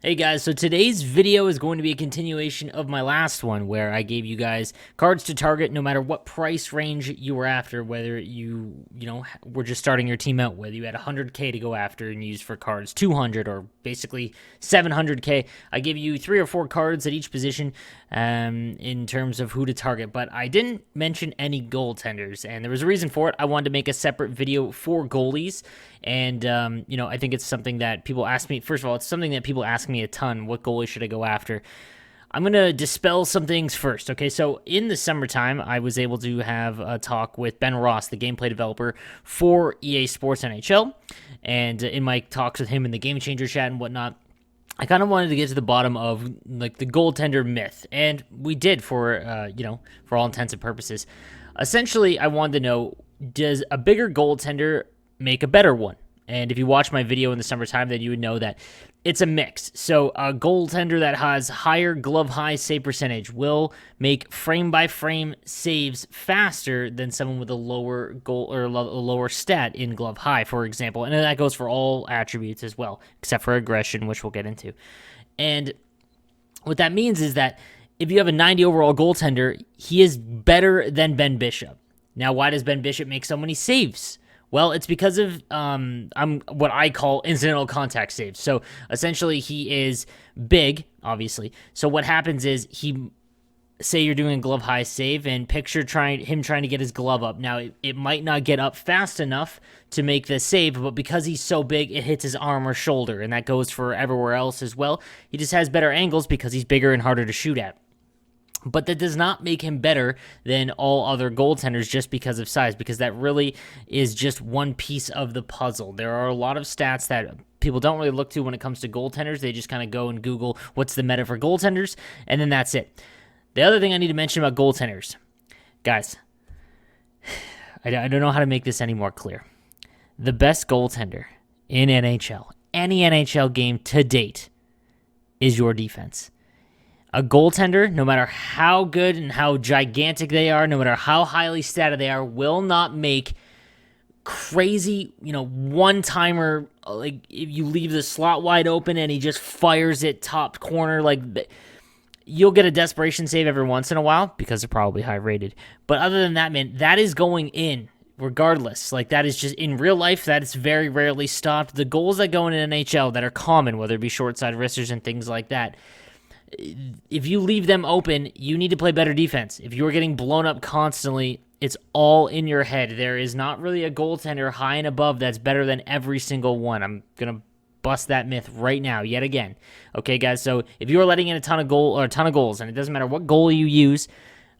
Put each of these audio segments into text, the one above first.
Hey guys, so today's video is going to be a continuation of my last one where I gave you guys cards to target no matter what price range you were after, whether you were just starting your team out, whether you had 100k to go after and use for cards, 200 or basically 700k. I give you 3 or 4 cards at each position in terms of who to target, but I didn't mention any goaltenders, and there was a reason for it. I wanted to make a separate video for goalies, and I think it's something that people ask me. First of all, it's something that people ask me a ton. What goalie should I go after? I'm going to dispel some things first, okay? So in the summertime, I was able to have a talk with Ben Ross, the gameplay developer for EA Sports NHL, and in my talks with him in the Game Changer chat and whatnot, I kind of wanted to get to the bottom of like the goaltender myth, and we did for all intents and purposes. Essentially, I wanted to know, does a bigger goaltender make a better one? And if you watch my video in the summertime, then you would know that it's a mix. So a goaltender that has higher glove high save percentage will make frame by frame saves faster than someone with a lower goal or a lower stat in glove high, for example. And that goes for all attributes as well, except for aggression, which we'll get into. And what that means is that if you have a 90 overall goaltender, he is better than Ben Bishop. Now, why does Ben Bishop make so many saves? Well, it's because of what I call incidental contact saves. So essentially, he is big, obviously. So what happens is say you're doing a glove high save, and picture him trying to get his glove up. Now, it might not get up fast enough to make the save, but because he's so big, it hits his arm or shoulder, and that goes for everywhere else as well. He just has better angles because he's bigger and harder to shoot at. But that does not make him better than all other goaltenders just because of size, because that really is just one piece of the puzzle. There are a lot of stats that people don't really look to when it comes to goaltenders. They just kind of go and Google what's the meta for goaltenders, and then that's it. The other thing I need to mention about goaltenders, guys, I don't know how to make this any more clear. The best goaltender in NHL, any NHL game to date, is your defense. A goaltender, no matter how good and how gigantic they are, no matter how highly statted they are, will not make crazy, one-timer, like if you leave the slot wide open and he just fires it top corner, like you'll get a desperation save every once in a while because they're probably high rated. But other than that, man, that is going in regardless. Like that is just in real life, that is very rarely stopped. The goals that go in NHL that are common, whether it be short-side wristers and things like that, if you leave them open, you need to play better defense. If you're getting blown up constantly, it's all in your head. There is not really a goaltender high and above that's better than every single one. I'm going to bust that myth right now, yet again. Okay, guys, so if you are letting in a ton of goals, and it doesn't matter what goal you use,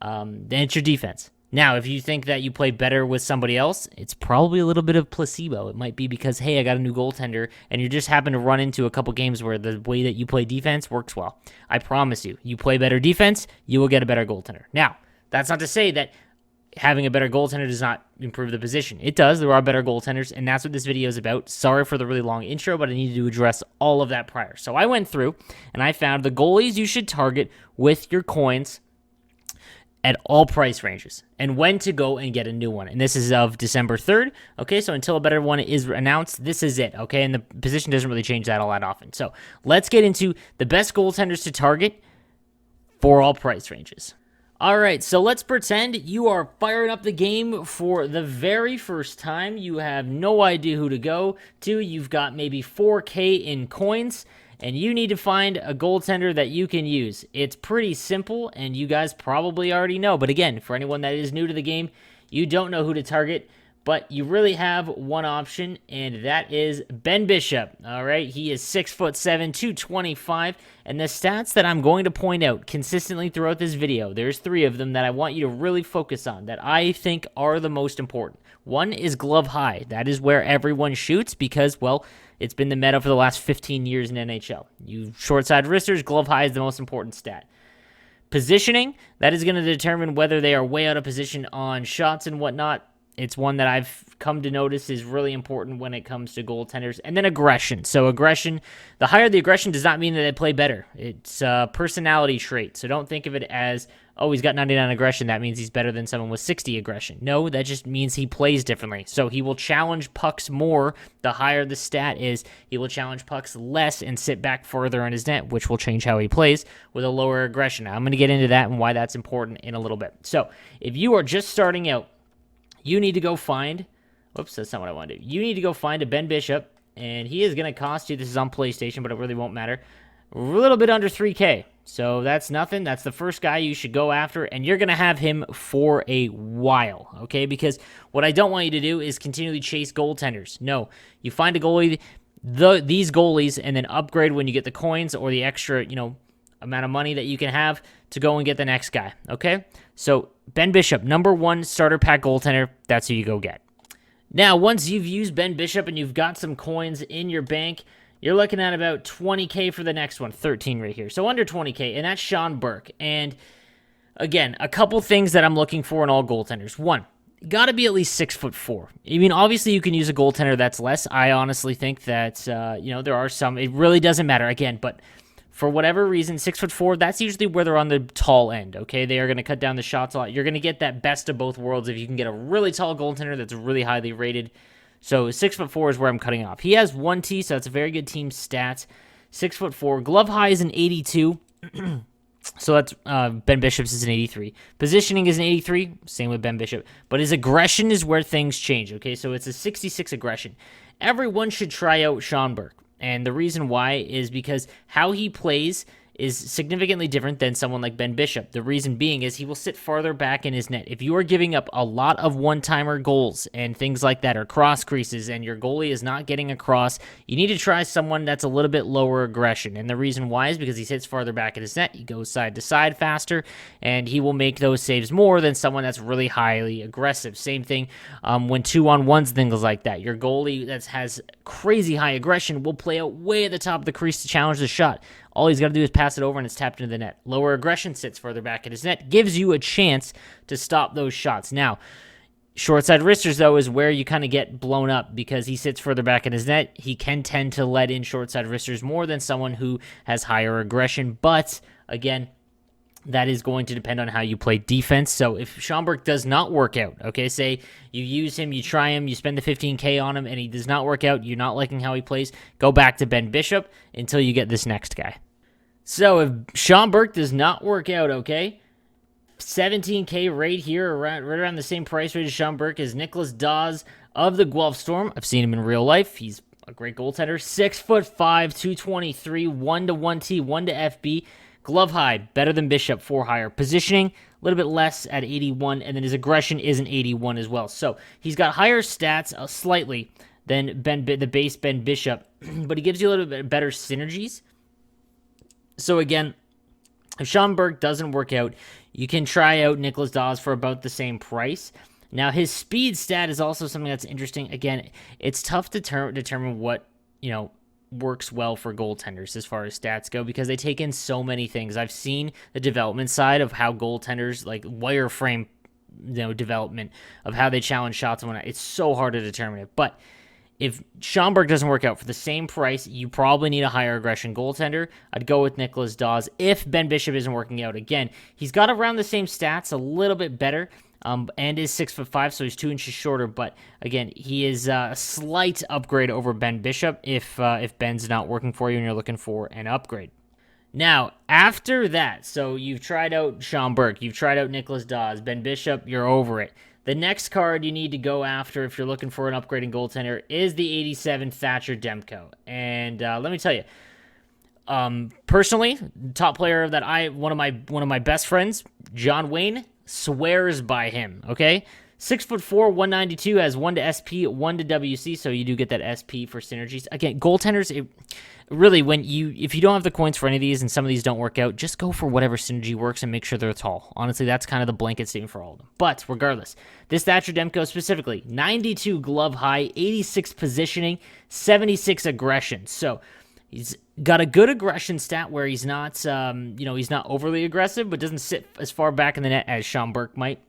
then it's your defense. Now, if you think that you play better with somebody else, it's probably a little bit of placebo. It might be because, hey, I got a new goaltender, and you just happen to run into a couple games where the way that you play defense works well. I promise you play better defense, you will get a better goaltender. Now, that's not to say that having a better goaltender does not improve the position. It does. There are better goaltenders, and that's what this video is about. Sorry for the really long intro, but I needed to address all of that prior. So I went through, and I found the goalies you should target with your coins at all price ranges, and when to go and get a new one. And this is of December 3rd, okay? So until a better one is announced, this is it, okay? And the position doesn't really change that all that often. So let's get into the best goaltenders to target for all price ranges. All right, so let's pretend you are firing up the game for the very first time. You have no idea who to go to. You've got maybe 4K in coins, and you need to find a goaltender that you can use. It's pretty simple, and you guys probably already know. But again, for anyone that is new to the game, you don't know who to target, but you really have one option, and that is Ben Bishop. All right, he is 6'7", 225, and the stats that I'm going to point out consistently throughout this video, there's 3 of them that I want you to really focus on that I think are the most important. One is glove high. That is where everyone shoots because, well, it's been the meta for the last 15 years in NHL. You short-side wristers, glove high is the most important stat. Positioning, that is going to determine whether they are way out of position on shots and whatnot. It's one that I've come to notice is really important when it comes to goaltenders. And then aggression. So aggression, the higher the aggression does not mean that they play better. It's a personality trait. So don't think of it as, oh, he's got 99 aggression, that means he's better than someone with 60 aggression. No, that just means he plays differently. So he will challenge pucks more. The higher the stat is, he will challenge pucks less and sit back further in his net, which will change how he plays with a lower aggression. Now, I'm going to get into that and why that's important in a little bit. So if you are just starting out, you need to go find, whoops, that's not what I want to do. You need to go find a Ben Bishop, and he is going to cost you, this is on PlayStation, but it really won't matter, a little bit under 3K. So that's nothing. That's the first guy you should go after, and you're going to have him for a while, okay? Because what I don't want you to do is continually chase goaltenders. No, you find a goalie, these goalies, and then upgrade when you get the coins or the extra, amount of money that you can have to go and get the next guy, okay? So Ben Bishop, number 1 starter pack goaltender, that's who you go get. Now, once you've used Ben Bishop and you've got some coins in your bank, you're looking at about 20K for the next one, 13 right here. So under 20K, and that's Sean Burke. And again, a couple things that I'm looking for in all goaltenders. One, got to be at least 6'4". I mean, obviously you can use a goaltender that's less. I honestly think that, there are some, it really doesn't matter, again, but for whatever reason, 6'4", that's usually where they're on the tall end, okay? They are going to cut down the shots a lot. You're going to get that best of both worlds if you can get a really tall goaltender that's really highly rated. So 6'4" is where I'm cutting off. He has 1T, so that's a very good team stat. 6'4". Glove high is an 82. So that's Ben Bishop's is an 83. Positioning is an 83. Same with Ben Bishop. But his aggression is where things change, okay? So it's a 66 aggression. Everyone should try out Sean Burke. And the reason why is because how he plays is significantly different than someone like Ben Bishop. The reason being is he will sit farther back in his net. If you are giving up a lot of one-timer goals and things like that, or cross creases, and your goalie is not getting across, you need to try someone that's a little bit lower aggression. And the reason why is because he sits farther back in his net, he goes side to side faster, and he will make those saves more than someone that's really highly aggressive. Same thing when 2-on-1s, things like that. Your goalie that has crazy high aggression will play out way at the top of the crease to challenge the shot. All he's got to do is pass it over and it's tapped into the net. Lower aggression sits further back in his net, gives you a chance to stop those shots. Now, short side wristers, though, is where you kind of get blown up because he sits further back in his net. He can tend to let in short side wristers more than someone who has higher aggression. But, again, that is going to depend on how you play defense. So if Sean Burke does not work out, okay, say you use him, you try him, you spend the 15K on him, and he does not work out, you're not liking how he plays, go back to Ben Bishop until you get this next guy. So if Sean Burke does not work out, okay, 17K right here, right around the same price range as Sean Burke is Nicholas Dawes of the Guelph Storm. I've seen him in real life. He's a great goaltender. 6'5", 223, 1-1T, 1-FB. Glove high, better than Bishop, 4 higher. Positioning, a little bit less at 81, and then his aggression is an 81 as well. So he's got higher stats slightly than the base Ben Bishop, but he gives you a little bit better synergies. So again, if Sean Burke doesn't work out, you can try out Nicholas Dawes for about the same price. Now, his speed stat is also something that's interesting. Again, it's tough to determine what, works well for goaltenders as far as stats go because they take in so many things. I've seen the development side of how goaltenders, like wireframe, development of how they challenge shots and whatnot. It's so hard to determine it. But if Sean Burke doesn't work out for the same price, you probably need a higher aggression goaltender. I'd go with Nicholas Dawes if Ben Bishop isn't working out. Again, he's got around the same stats, a little bit better, and is 6'5", so he's 2 inches shorter. But again, he is a slight upgrade over Ben Bishop if Ben's not working for you and you're looking for an upgrade. Now, after that, so you've tried out Sean Burke, you've tried out Nicholas Dawes, Ben Bishop, you're over it. The next card you need to go after if you're looking for an upgrading goaltender is the 87 Thatcher Demko. And let me tell you, personally, top player that one of my best friends, John Wayne, swears by him. Okay, 6'4", 192, has 1 to SP, 1 to WC, so you do get that SP for synergies. Again, goaltenders, really, if you don't have the coins for any of these and some of these don't work out, just go for whatever synergy works and make sure they're tall. Honestly, that's kind of the blanket statement for all of them. But regardless, this Thatcher Demko specifically, 92 glove high, 86 positioning, 76 aggression. So he's got a good aggression stat where he's not, he's not overly aggressive, but doesn't sit as far back in the net as Sean Burke might.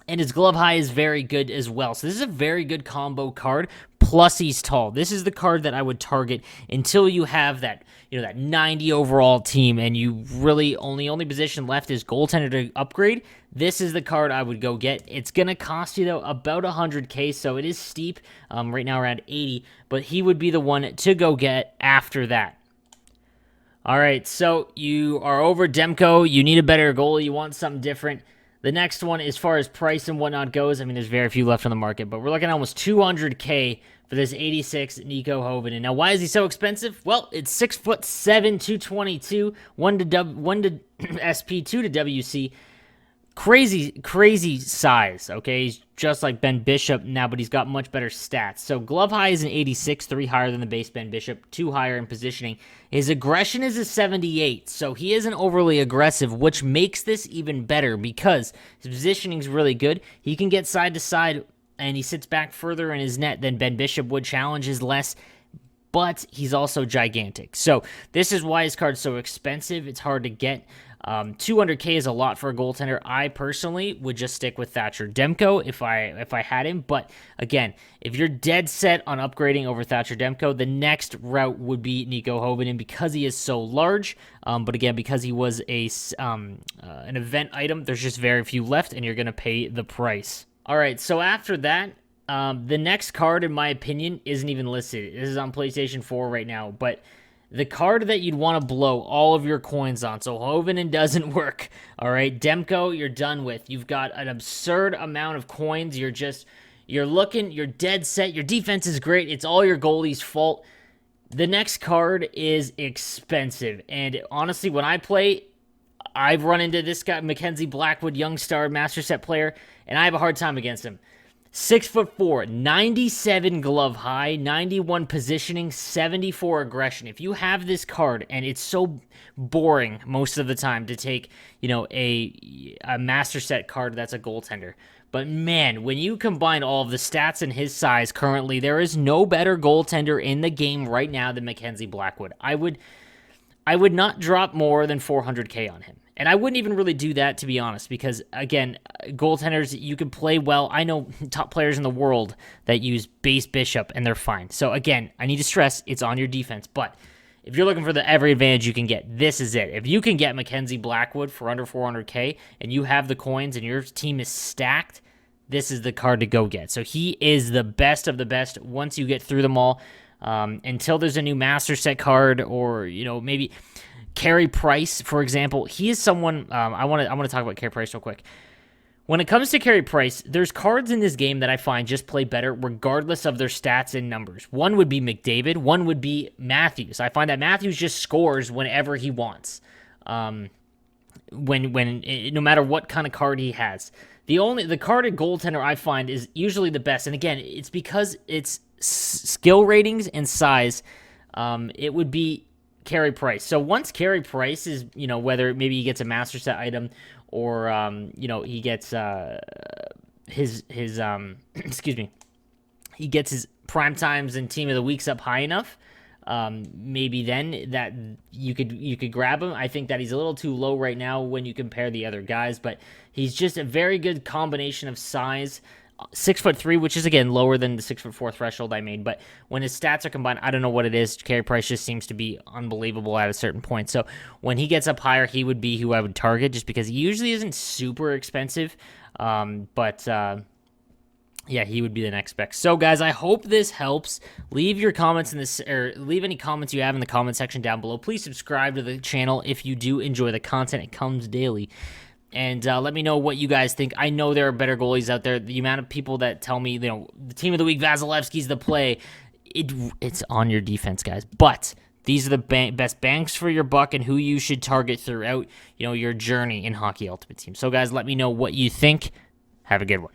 And his glove high is very good as well. So this is a very good combo card. plus he's tall. This is the card that I would target until you have that, that 90 overall team and you really only position left is goaltender to upgrade. This is the card I would go get. It's going to cost you, though, about 100K, so it is steep. Right now around 80, but he would be the one to go get after that. All right, so you are over Demko. You need a better goalie. You want something different. The next one, as far as price and whatnot goes, I mean, there's very few left on the market, but we're looking at almost 200K for this 86 Nico Hovinen. Now, why is he so expensive? Well, it's 6'7", 222, 1 to SP, 2 to WC. Crazy size, okay? He's just like Ben Bishop now, but he's got much better stats. So glove high is an 86, 3 higher than the base Ben Bishop, 2 higher in positioning. His aggression is a 78, so he isn't overly aggressive, which makes this even better because his positioning is really good. He can get side to side, and he sits back further in his net than Ben Bishop would. Challenges less, but he's also gigantic. So this is why his card's so expensive. It's hard to get. 200K is a lot for a goaltender. I personally would just stick with Thatcher Demko if I had him. But again, if you're dead set on upgrading over Thatcher Demko, the next route would be Nico Hovinen because he is so large. But again, because he was an event item, there's just very few left, and you're going to pay the price. All right, so after that, the next card, in my opinion, isn't even listed. This is on PlayStation 4 right now, but the card that you'd want to blow all of your coins on, so Hovinen doesn't work, all right? Demko, you're done with. You've got an absurd amount of coins. You're dead set. Your defense is great. It's all your goalie's fault. The next card is expensive, and honestly, when I play, I've run into this guy, Mackenzie Blackwood, young star, master set player, and I have a hard time against him. 6'4", 97 glove high, 91 positioning, 74 aggression. If you have this card, and it's so boring most of the time to take, a master set card that's a goaltender. But man, when you combine all of the stats and his size currently, there is no better goaltender in the game right now than Mackenzie Blackwood. I would not drop more than 400K on him. And I wouldn't even really do that, to be honest, because, again, goaltenders, you can play well. I know top players in the world that use base Bishop, and they're fine. So, again, I need to stress it's on your defense. But if you're looking for every advantage you can get, this is it. If you can get Mackenzie Blackwood for under 400K, and you have the coins, and your team is stacked, this is the card to go get. So he is the best of the best once you get through them all. Until there's a new master set card, or, maybe Carey Price, for example. He is someone, I want to talk about Carey Price real quick. When it comes to Carey Price, there's cards in this game that I find just play better regardless of their stats and numbers. One would be McDavid, one would be Matthews. I find that Matthews just scores whenever he wants. No matter what kind of card he has. The carded goaltender I find is usually the best, and again, it's because it's skill ratings and size. It would be Carey Price. So once Carey Price is, whether maybe he gets a master set item or, he gets his excuse me, he gets his prime times and team of the weeks up high enough, maybe then that you could grab him. I think that he's a little too low right now when you compare the other guys, but he's just a very good combination of size. 6'3", which is, again, lower than the 6'4" threshold I made, but when his stats are combined, I don't know what it is. Carey Price just seems to be unbelievable at a certain point. So when he gets up higher, he would be who I would target, just because he usually isn't super expensive. Yeah, he would be the next spec. So, guys, I hope this helps. Leave your comments leave any comments you have in the comment section down below. Please subscribe to the channel if you do enjoy the content. It comes daily. And let me know what you guys think. I know there are better goalies out there. The amount of people that tell me, the team of the week, Vasilevsky's the play. It's on your defense, guys. But these are the best banks for your buck and who you should target throughout, your journey in Hockey Ultimate Team. So, guys, let me know what you think. Have a good one.